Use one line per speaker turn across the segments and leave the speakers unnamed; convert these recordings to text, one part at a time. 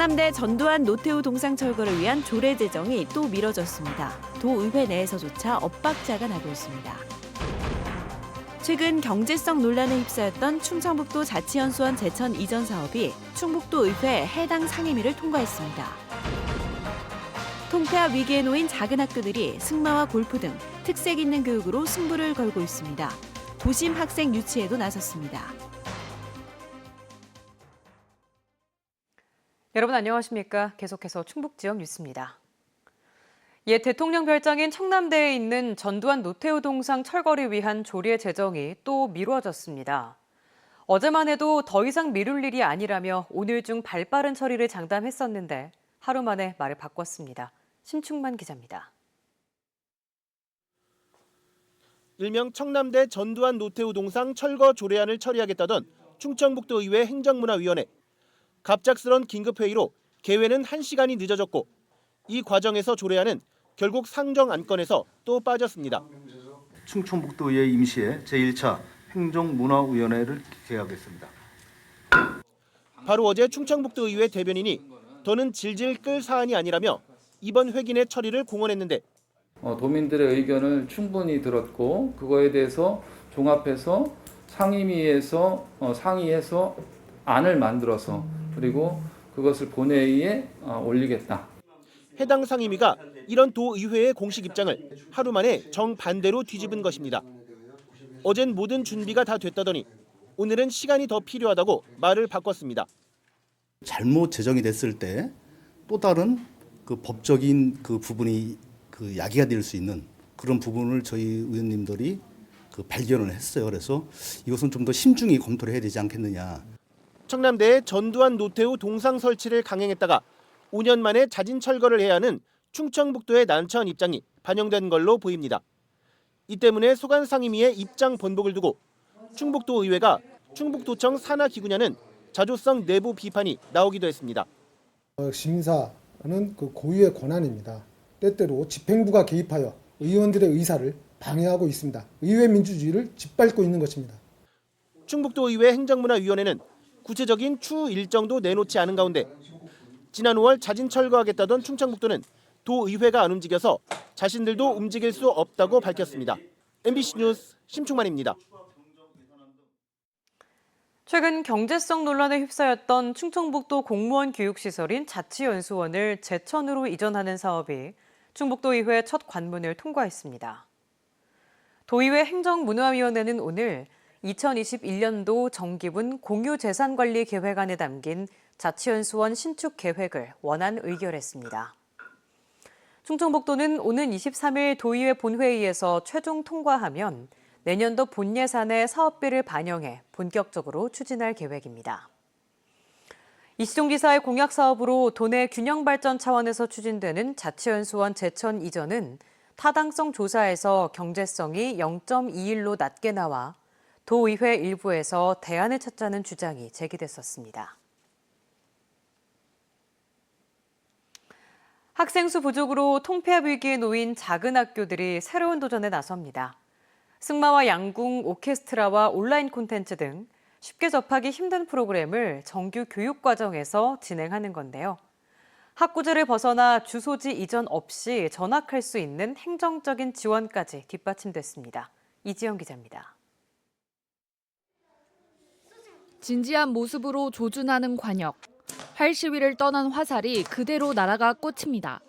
충남대 전두환 노태우 동상철거를 위한 조례 제정이 또 미뤄졌습니다. 도의회 내에서조차 엇박자가 나고 있습니다. 최근 경제성 논란에 휩싸였던 충청북도 자치연수원 제천 이전 사업이 충북도의회 해당 상임위를 통과했습니다. 통폐합 위기에 놓인 작은 학교들이 승마와 골프 등 특색 있는 교육으로 승부를 걸고 있습니다. 도심 학생 유치에도 나섰습니다.
여러분 안녕하십니까? 계속해서 충북 지역 뉴스입니다. 옛 대통령 별장인 청남대에 있는 전두환 노태우 동상 철거를 위한 조례 제정이 또 미뤄졌습니다. 어제만 해도 더 이상 미룰 일이 아니라며 오늘 중 발빠른 처리를 장담했었는데 하루 만에 말을 바꿨습니다. 신충만 기자입니다.
일명 청남대 전두환 노태우 동상 철거 조례안을 처리하겠다던 충청북도의회 행정문화위원회. 갑작스런 긴급회의로 개회는 1시간이 늦어졌고 이 과정에서 조례안은 결국 상정 안건에서 또 빠졌습니다.
충청북도의회 임시회 제1차 행정문화위원회를 개회하겠습니다.
바로 어제 충청북도의회 대변인이 더는 질질 끌 사안이 아니라며 이번 회기내 처리를 공언했는데
도민들의 의견을 충분히 들었고 그거에 대해서 종합해서 상임위에서 상의해서 안을 만들어서 그리고 그것을 본회의에 올리겠다.
해당 상임위가 이런 도의회의 공식 입장을 하루 만에 정반대로 뒤집은 것입니다. 어젠 모든 준비가 다 됐다더니 오늘은 시간이 더 필요하다고 말을 바꿨습니다.
잘못 제정이 됐을 때 또 다른 그 법적인 그 부분이 그 야기가 될 수 있는 그런 부분을 저희 의원님들이 그 발견을 했어요. 그래서 이것은 좀 더 신중히 검토를 해야 되지 않겠느냐.
청남대에 전두환 노태우 동상 설치를 강행했다가 5년 만에 자진 철거를 해야 하는 충청북도의 난처한 입장이 반영된 걸로 보입니다. 이 때문에 소관 상임위의 입장 번복을 두고 충북도 의회가 충북도청 산하 기구냐는 자조성 내부 비판이 나오기도 했습니다.
심사는 그 고유의 권한입니다. 때때로 집행부가 개입하여 의원들의 의사를 방해하고 있습니다. 의회 민주주의를 짓밟고 있는 것입니다.
충북도의회 행정문화위원회는 구체적인 추후 일정도 내놓지 않은 가운데 지난 5월 자진 철거하겠다던 충청북도는 도의회가 안 움직여서 자신들도 움직일 수 없다고 밝혔습니다. MBC 뉴스 심충만입니다.
최근 경제성 논란에 휩싸였던 충청북도 공무원 교육시설인 자치연수원을 제천으로 이전하는 사업이 충북도의회 첫 관문을 통과했습니다. 도의회 행정문화위원회는 오늘 2021년도 정기분 공유재산관리 계획안에 담긴 자치연수원 신축 계획을 원안 의결했습니다. 충청북도는 오는 23일 도의회 본회의에서 최종 통과하면 내년도 본 예산에 사업비를 반영해 본격적으로 추진할 계획입니다. 이시종 지사의 공약 사업으로 도내 균형 발전 차원에서 추진되는 자치연수원 제천 이전은 타당성 조사에서 경제성이 0.21로 낮게 나와 도의회 일부에서 대안을 찾자는 주장이 제기됐었습니다. 학생 수 부족으로 통폐합 위기에 놓인 작은 학교들이 새로운 도전에 나섭니다. 승마와 양궁, 오케스트라와 온라인 콘텐츠 등 쉽게 접하기 힘든 프로그램을 정규 교육 과정에서 진행하는 건데요. 학구제를 벗어나 주소지 이전 없이 전학할 수 있는 행정적인 지원까지 뒷받침됐습니다. 이지영 기자입니다.
진지한 모습으로 조준하는 관역. 활 시위를 떠난 화살이 그대로 날아가 꽂힙니다.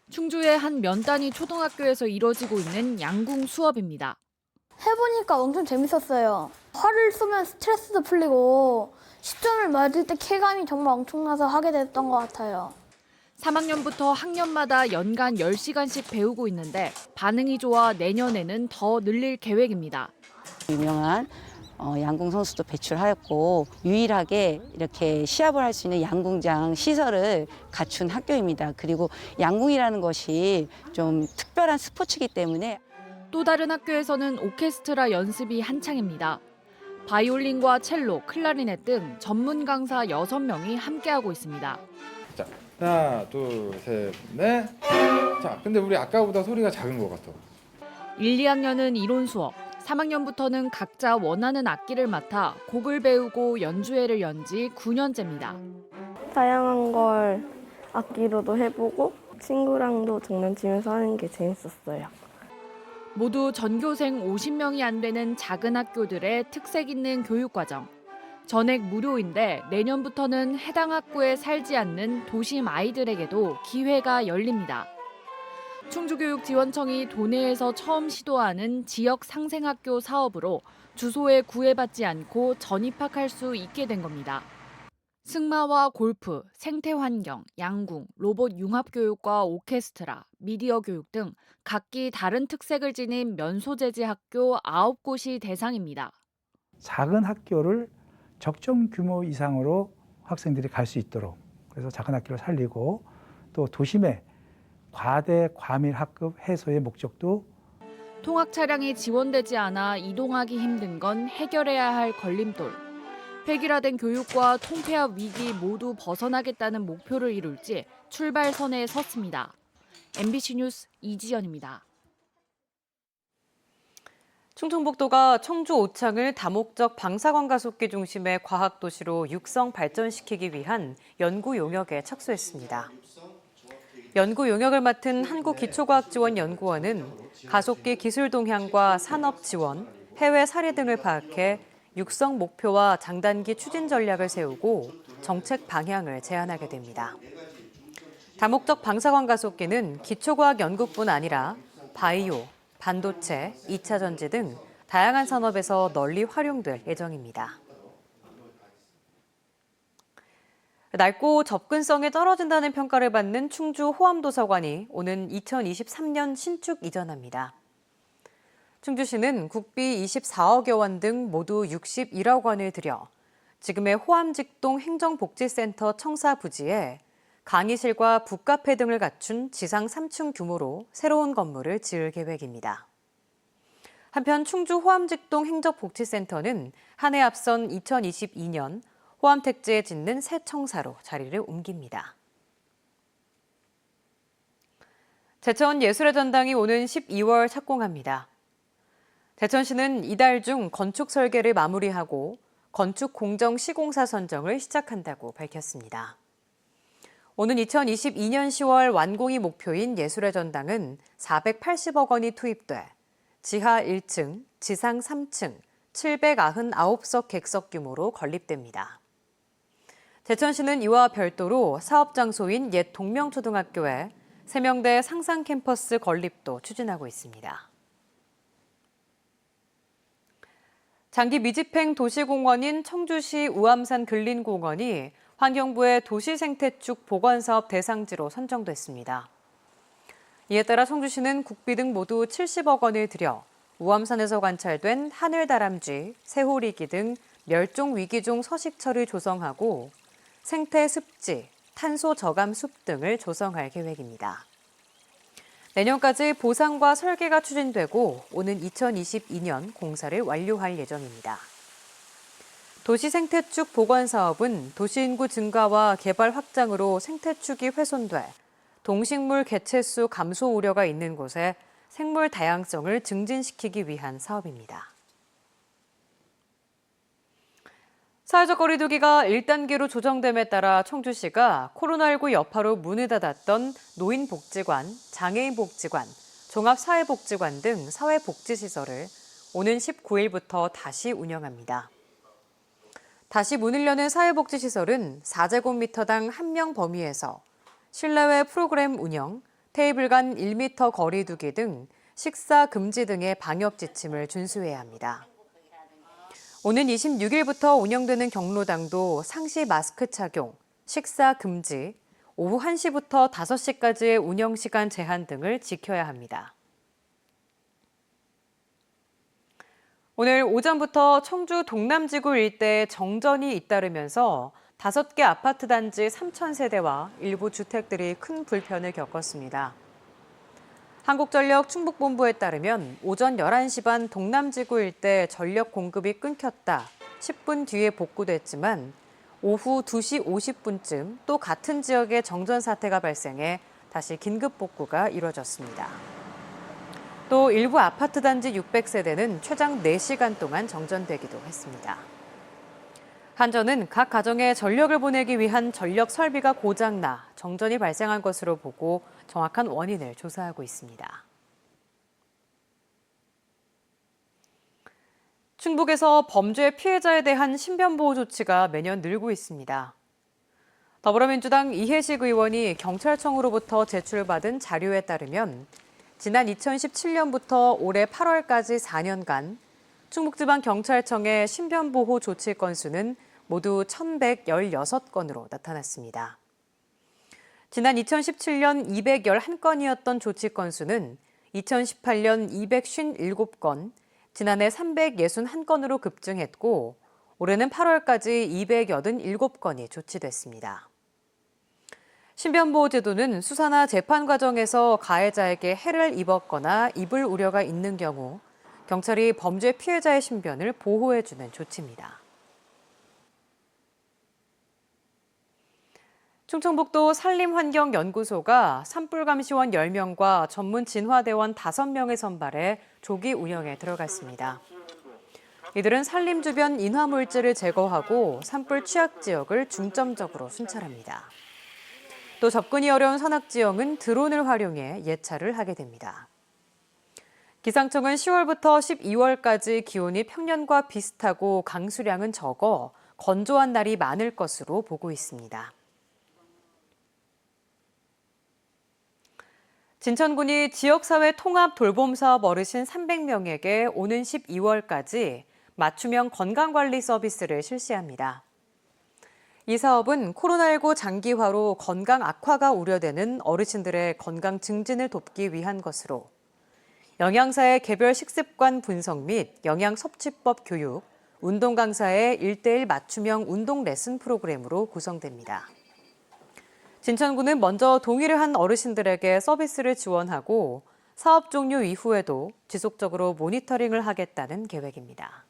충주의 한 면단위 초등학교에서 이뤄지고 있는 양궁 수업입니다.
해보니까 엄청 재밌었어요. 활을 쏘면 스트레스도 풀리고 10점을 맞을 때 쾌감이 정말 엄청나서 하게 됐던 것 같아요.
3학년부터 학년마다 연간 10시간씩 배우고 있는데 반응이 좋아 내년에는 더 늘릴 계획입니다.
유명한 양궁 선수도 배출하였고 유일하게 이렇게 시합을 할 수 있는 양궁장 시설을 갖춘 학교입니다. 그리고 양궁이라는 것이 좀 특별한 스포츠이기 때문에
또 다른 학교에서는 오케스트라 연습이 한창입니다. 바이올린과 첼로, 클라리넷 등 전문 강사 6명이 함께하고 있습니다.
자, 하나, 둘, 셋, 넷. 자, 근데 우리 아까보다 소리가 작은 것 같아.
1, 2학년은 이론 수업, 3학년부터는 각자 원하는 악기를 맡아 곡을 배우고 연주회를 연 지 9년째입니다.
다양한 걸 악기로도 해보고 친구랑도 장난치면서 하는 게 재밌었어요.
모두 전교생 50명이 안 되는 작은 학교들의 특색 있는 교육과정. 전액 무료인데 내년부터는 해당 학교에 살지 않는 도심 아이들에게도 기회가 열립니다. 충주교육지원청이 도내에서 처음 시도하는 지역 상생학교 사업으로 주소에 구애받지 않고 전입학할 수 있게 된 겁니다. 승마와 골프, 생태환경, 양궁, 로봇 융합교육과 오케스트라, 미디어 교육 등 각기 다른 특색을 지닌 면소재지 학교 9곳이 대상입니다.
작은 학교를 적정 규모 이상으로 학생들이 갈 수 있도록 그래서 작은 학교를 살리고 또 도심의 과대 과밀 학급 해소의 목적도
통학 차량이 지원되지 않아 이동하기 힘든 건 해결해야 할 걸림돌. 획일화된 교육과 통폐합 위기 모두 벗어나겠다는 목표를 이룰지 출발선에 섰습니다. MBC 뉴스 이지연입니다.
충청북도가 청주 오창을 다목적 방사광 가속기 중심의 과학도시로 육성 발전시키기 위한 연구 용역에 착수했습니다. 연구 용역을 맡은 한국기초과학지원연구원은 가속기 기술 동향과 산업 지원, 해외 사례 등을 파악해 육성 목표와 장단기 추진 전략을 세우고 정책 방향을 제안하게 됩니다. 다목적 방사광 가속기는 기초과학 연구뿐 아니라 바이오, 반도체, 2차 전지 등 다양한 산업에서 널리 활용될 예정입니다. 낡고 접근성이 떨어진다는 평가를 받는 충주 호암도서관이 오는 2023년 신축 이전합니다. 충주시는 국비 24억여 원 등 모두 61억 원을 들여 지금의 호암직동 행정복지센터 청사 부지에 강의실과 북카페 등을 갖춘 지상 3층 규모로 새로운 건물을 지을 계획입니다. 한편 충주 호암직동 행정복지센터는 한 해 앞선 2022년 호암택지에 짓는 새 청사로 자리를 옮깁니다. 제천 예술의 전당이 오는 12월 착공합니다. 제천시는 이달 중 건축 설계를 마무리하고 건축 공정 시공사 선정을 시작한다고 밝혔습니다. 오는 2022년 10월 완공이 목표인 예술의 전당은 480억 원이 투입돼 지하 1층, 지상 3층, 799석 객석 규모로 건립됩니다. 제천시는 이와 별도로 사업 장소인 옛 동명초등학교에 세명대 상상 캠퍼스 건립도 추진하고 있습니다. 장기 미집행 도시공원인 청주시 우암산 근린공원이 환경부의 도시생태축 보건사업 대상지로 선정됐습니다. 이에 따라 청주시는 국비 등 모두 70억 원을 들여 우암산에서 관찰된 하늘다람쥐, 새호리기 등 멸종위기종 서식처를 조성하고 생태습지, 탄소 저감 숲 등을 조성할 계획입니다. 내년까지 보상과 설계가 추진되고 오는 2022년 공사를 완료할 예정입니다. 도시생태축 보건사업은 도시인구 증가와 개발 확장으로 생태축이 훼손돼 동식물 개체수 감소 우려가 있는 곳에 생물 다양성을 증진시키기 위한 사업입니다. 사회적 거리두기가 1단계로 조정됨에 따라 청주시가 코로나19 여파로 문을 닫았던 노인복지관, 장애인복지관, 종합사회복지관 등 사회복지시설을 오는 19일부터 다시 운영합니다. 다시 문을 여는 사회복지시설은 4제곱미터당 1명 범위에서 실내외 프로그램 운영, 테이블 간 1m 거리 두기 등 식사 금지 등의 방역 지침을 준수해야 합니다. 오는 26일부터 운영되는 경로당도 상시 마스크 착용, 식사 금지, 오후 1시부터 5시까지의 운영시간 제한 등을 지켜야 합니다. 오늘 오전부터 청주 동남지구 일대에 정전이 잇따르면서 5개 아파트 단지 3,000세대와 일부 주택들이 큰 불편을 겪었습니다. 한국전력 충북본부에 따르면 오전 11시 반 동남지구 일대 전력 공급이 끊겼다 10분 뒤에 복구됐지만 오후 2시 50분쯤 또 같은 지역에 정전 사태가 발생해 다시 긴급 복구가 이뤄졌습니다. 또 일부 아파트 단지 600세대는 최장 4시간 동안 정전되기도 했습니다. 한전은 각 가정에 전력을 보내기 위한 전력 설비가 고장나 정전이 발생한 것으로 보고 정확한 원인을 조사하고 있습니다. 충북에서 범죄 피해자에 대한 신변보호 조치가 매년 늘고 있습니다. 더불어민주당 이해식 의원이 경찰청으로부터 제출받은 자료에 따르면 지난 2017년부터 올해 8월까지 4년간 충북지방경찰청의 신변보호 조치 건수는 모두 1,116건으로 나타났습니다. 지난 2017년 211건이었던 조치 건수는 2018년 257건, 지난해 361건으로 급증했고 올해는 8월까지 287건이 조치됐습니다. 신변보호 제도는 수사나 재판 과정에서 가해자에게 해를 입었거나 입을 우려가 있는 경우 경찰이 범죄 피해자의 신변을 보호해주는 조치입니다. 충청북도 산림환경연구소가 산불감시원 10명과 전문 진화대원 5명을 선발해 조기 운영에 들어갔습니다. 이들은 산림 주변 인화물질을 제거하고 산불 취약 지역을 중점적으로 순찰합니다. 또 접근이 어려운 산악지형은 드론을 활용해 예찰을 하게 됩니다. 기상청은 10월부터 12월까지 기온이 평년과 비슷하고 강수량은 적어 건조한 날이 많을 것으로 보고 있습니다. 진천군이 지역사회 통합 돌봄 사업 어르신 300명에게 오는 12월까지 맞춤형 건강관리 서비스를 실시합니다. 이 사업은 코로나19 장기화로 건강 악화가 우려되는 어르신들의 건강 증진을 돕기 위한 것으로 영양사의 개별 식습관 분석 및 영양 섭취법 교육, 운동 강사의 1:1 맞춤형 운동 레슨 프로그램으로 구성됩니다. 진천군은 먼저 동의를 한 어르신들에게 서비스를 지원하고 사업 종료 이후에도 지속적으로 모니터링을 하겠다는 계획입니다.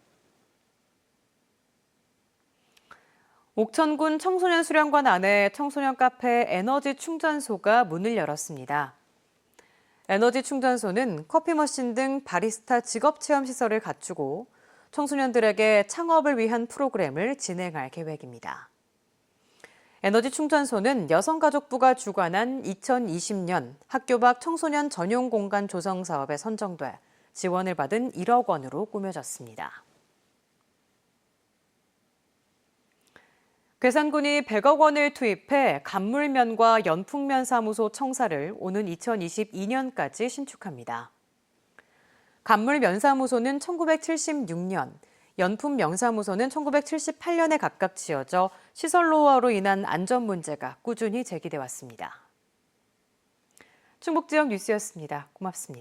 옥천군 청소년 수련관 안에 청소년 카페 에너지 충전소가 문을 열었습니다. 에너지 충전소는 커피 머신 등 바리스타 직업 체험 시설을 갖추고 청소년들에게 창업을 위한 프로그램을 진행할 계획입니다. 에너지 충전소는 여성가족부가 주관한 2020년 학교 밖 청소년 전용 공간 조성 사업에 선정돼 지원을 받은 1억 원으로 꾸며졌습니다. 괴산군이 100억 원을 투입해 간물면과 연풍면 사무소 청사를 오는 2022년까지 신축합니다. 간물면사무소는 1976년, 연풍명사무소는 1978년에 각각 지어져 시설 노후화로 인한 안전 문제가 꾸준히 제기돼 왔습니다. 충북지역 뉴스였습니다. 고맙습니다.